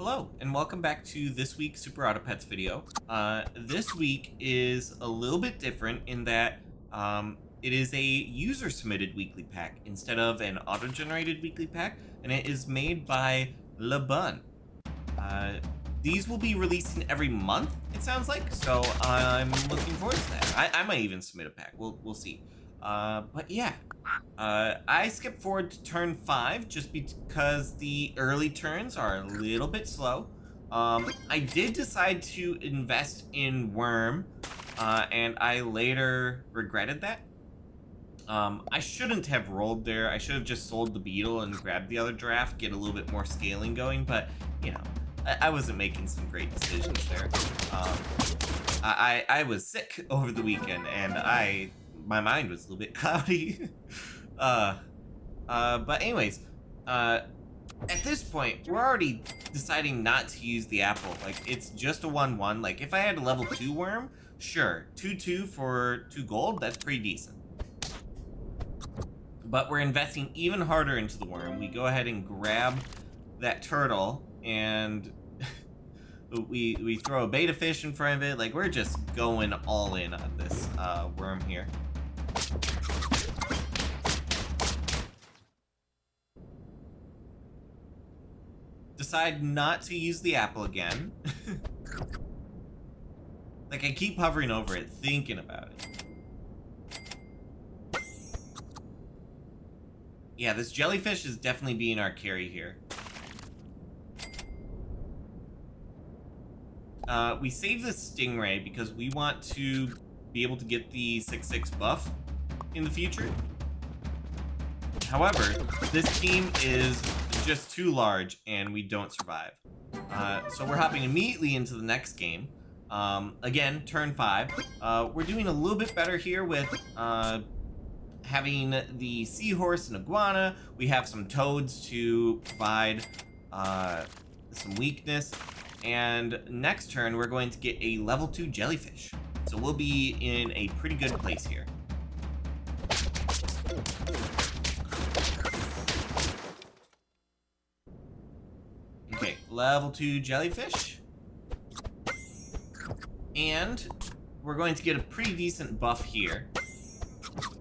Hello, and welcome back to this week's Super Auto Pets video. This week is a little bit different in that it is a user-submitted weekly pack instead of an auto-generated weekly pack, and it is made by Le Bun. These will be releasing every month, it sounds like, so I'm looking forward to that. I might even submit a pack. We'll see. But yeah. I skipped forward to turn 5 just because the early turns are a little bit slow. I did decide to invest in Worm, and I later regretted that. I shouldn't have rolled there. I should have just sold the Beetle and grabbed the other draft, get a little bit more scaling going, but, you know, I wasn't making some great decisions there. I was sick over the weekend, and my mind was a little bit cloudy. But anyways, at this point, we're already deciding not to use the apple. Like, it's just a 1-1. Like, if I had a level 2 worm, sure, 2-2 for 2 gold, that's pretty decent. But we're investing even harder into the worm. We go ahead and grab that turtle, and we throw a beta fish in front of it. Like, we're just going all in on this worm here. Decide not to use the apple again. Like, I keep hovering over it, thinking about it. Yeah, this jellyfish is definitely being our carry here. We save this stingray because we want to be able to get the 6/6 buff in the future. However, this team is just too large and we don't survive. So we're hopping immediately into the next game. Again, turn 5. We're doing a little bit better here with having the seahorse and iguana. We have some toads to provide some weakness. And next turn, we're going to get a level 2 jellyfish. So we'll be in a pretty good place here. Okay, level 2 jellyfish. And we're going to get a pretty decent buff here.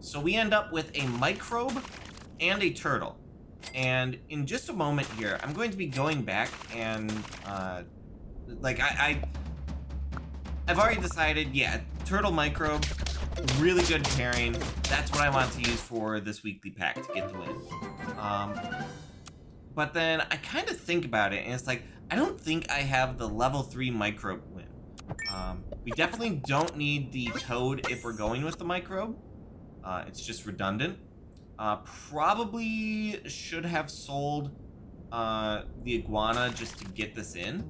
So we end up with a microbe and a turtle. And in just a moment here, I'm going to be going back and, like, I've already decided, yeah, turtle microbe, really good pairing. That's what I want to use for this weekly pack to get the win. But then I kind of think about it, and it's like, I don't think I have the level 3 microbe win. We definitely don't need the toad if we're going with the microbe. It's just redundant. Probably should have sold the iguana just to get this in.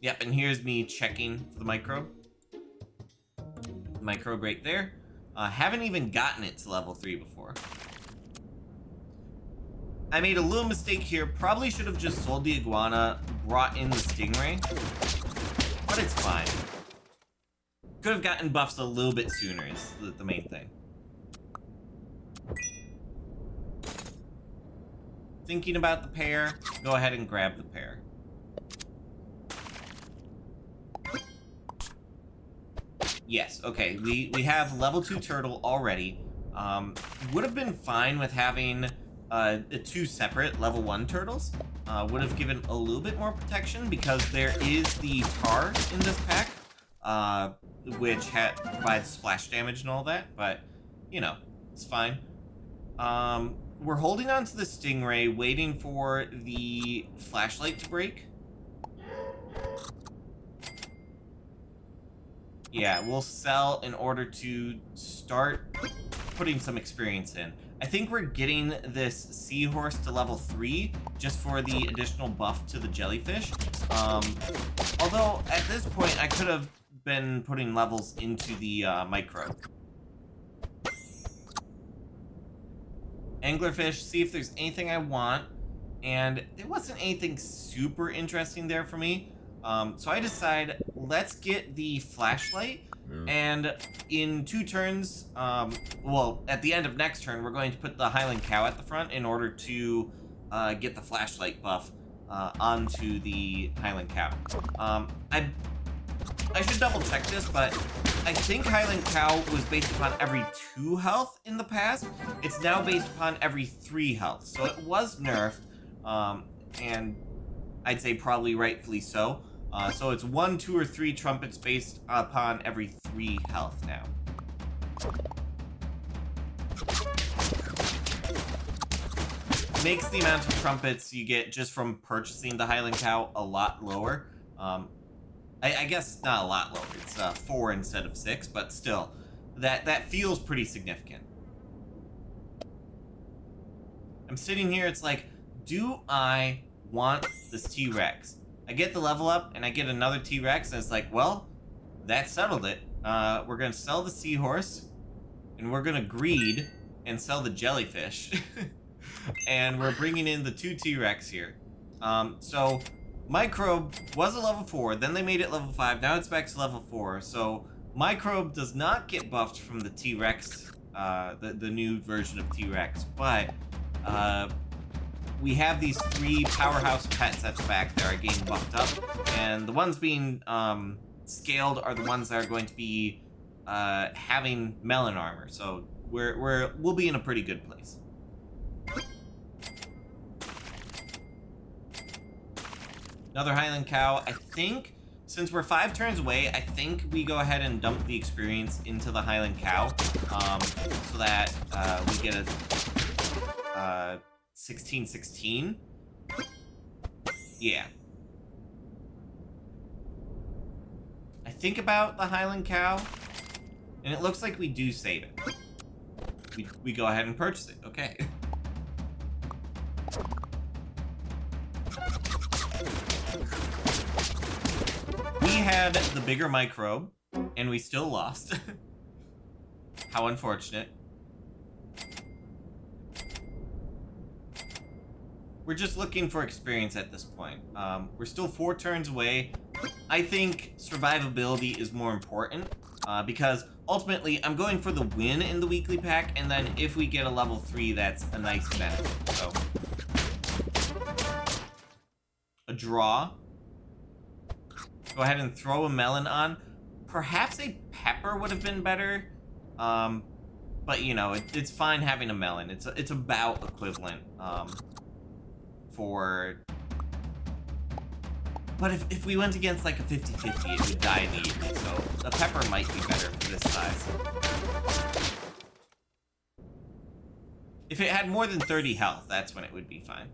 Yep, and here's me checking for the microbe. Microbe right there. Haven't even gotten it to level 3 before. I made a little mistake here. Probably should have just sold the iguana, brought in the stingray. But it's fine. Could have gotten buffs a little bit sooner is the main thing. Thinking about the pair, go ahead and grab the pair. Yes, okay, we have level 2 turtle already. Would have been fine with having the 2 separate level 1 turtles. Would have given a little bit more protection because there is the tar in this pack, which provides splash damage and all that, but, you know, it's fine. We're holding on to the stingray, waiting for the flashlight to break. Yeah, we'll sell in order to start putting some experience in. I think we're getting this seahorse to level 3 just for the additional buff to the jellyfish. Although, at this point, I could have been putting levels into the microbe. Anglerfish, see if there's anything I want. And there wasn't anything super interesting there for me. So I decide, let's get the flashlight, and in 2 turns, well, at the end of next turn, we're going to put the Highland Cow at the front in order to get the flashlight buff onto the Highland Cow. I should double check this, but I think Highland Cow was based upon every 2 health in the past. It's now based upon every 3 health, so it was nerfed, and I'd say probably rightfully so. So it's 1, 2, or 3 trumpets based upon every 3 health now. Makes the amount of trumpets you get just from purchasing the Highland Cow a lot lower. I guess not a lot lower. It's 4 instead of 6, but still, that feels pretty significant. I'm sitting here, it's like, do I want this T-Rex? I get the level up, and I get another T-Rex, and it's like, well, that settled it. We're gonna sell the seahorse, and we're gonna greed and sell the jellyfish. And we're bringing in the 2 T-Rex here. So Microbe was a level 4, then they made it level 5, now it's back to level 4. So Microbe does not get buffed from the T-Rex, the new version of T-Rex, but we have these 3 powerhouse pets at the back that are getting buffed up, and the ones being scaled are the ones that are going to be having melon armor. So we'll be in a pretty good place. Another Highland Cow. I think, since we're 5 turns away, I think we go ahead and dump the experience into the Highland Cow, so that we get a 16-16. Yeah. I think about the Highland Cow, and it looks like we do save it. We go ahead and purchase it. Okay. We had the bigger microbe, and we still lost. How unfortunate. We're just looking for experience at this point. We're still 4 turns away. I think survivability is more important, because ultimately I'm going for the win in the weekly pack, and then if we get a level 3, that's a nice benefit. So, a draw. Go ahead and throw a melon on. Perhaps a pepper would have been better, but you know, it's fine having a melon. It's about equivalent for. But if we went against like a 50-50, it would die immediately. So a pepper might be better for this size. If it had more than 30 health, that's when it would be fine.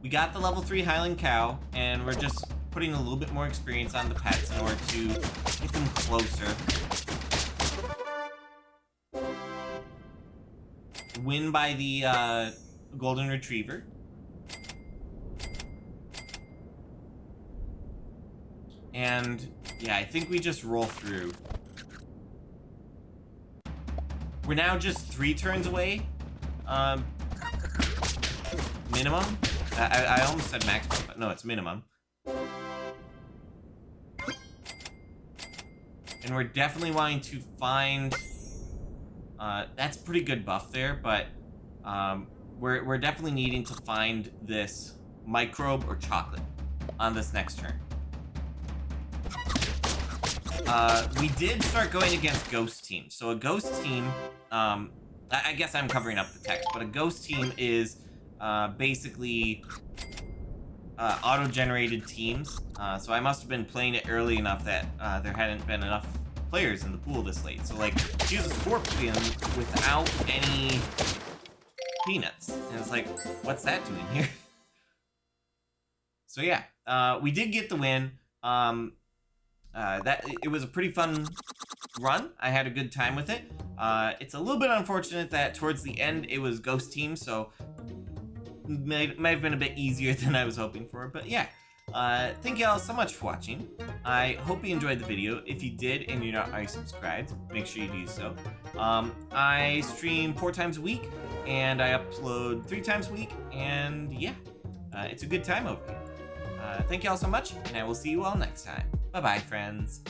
We got the level 3 Highland Cow, and we're just putting a little bit more experience on the pets in order to get them closer. Win by the Golden Retriever. And yeah, I think we just roll through. We're now just 3 turns away. Minimum. I almost said maximum, but no, it's minimum. And we're definitely wanting to find... that's pretty good buff there, but we're definitely needing to find this microbe or chocolate on this next turn. We did start going against ghost teams. So a ghost team, I guess I'm covering up the text, but a ghost team is basically auto-generated teams. So I must have been playing it early enough that there hadn't been enough players in the pool this late. So like, choose a scorpion without any peanuts. And it's like, what's that doing here? So yeah, we did get the win. It was a pretty fun run. I had a good time with it. It's a little bit unfortunate that towards the end it was ghost team, so might have been a bit easier than I was hoping for. But yeah, thank you all so much for watching. I hope you enjoyed the video. If you did and you're not already subscribed, make sure you do so. I stream 4 times a week, and I upload 3 times a week, and yeah, it's a good time over here. Thank you all so much, and I will see you all next time. Bye-bye, friends.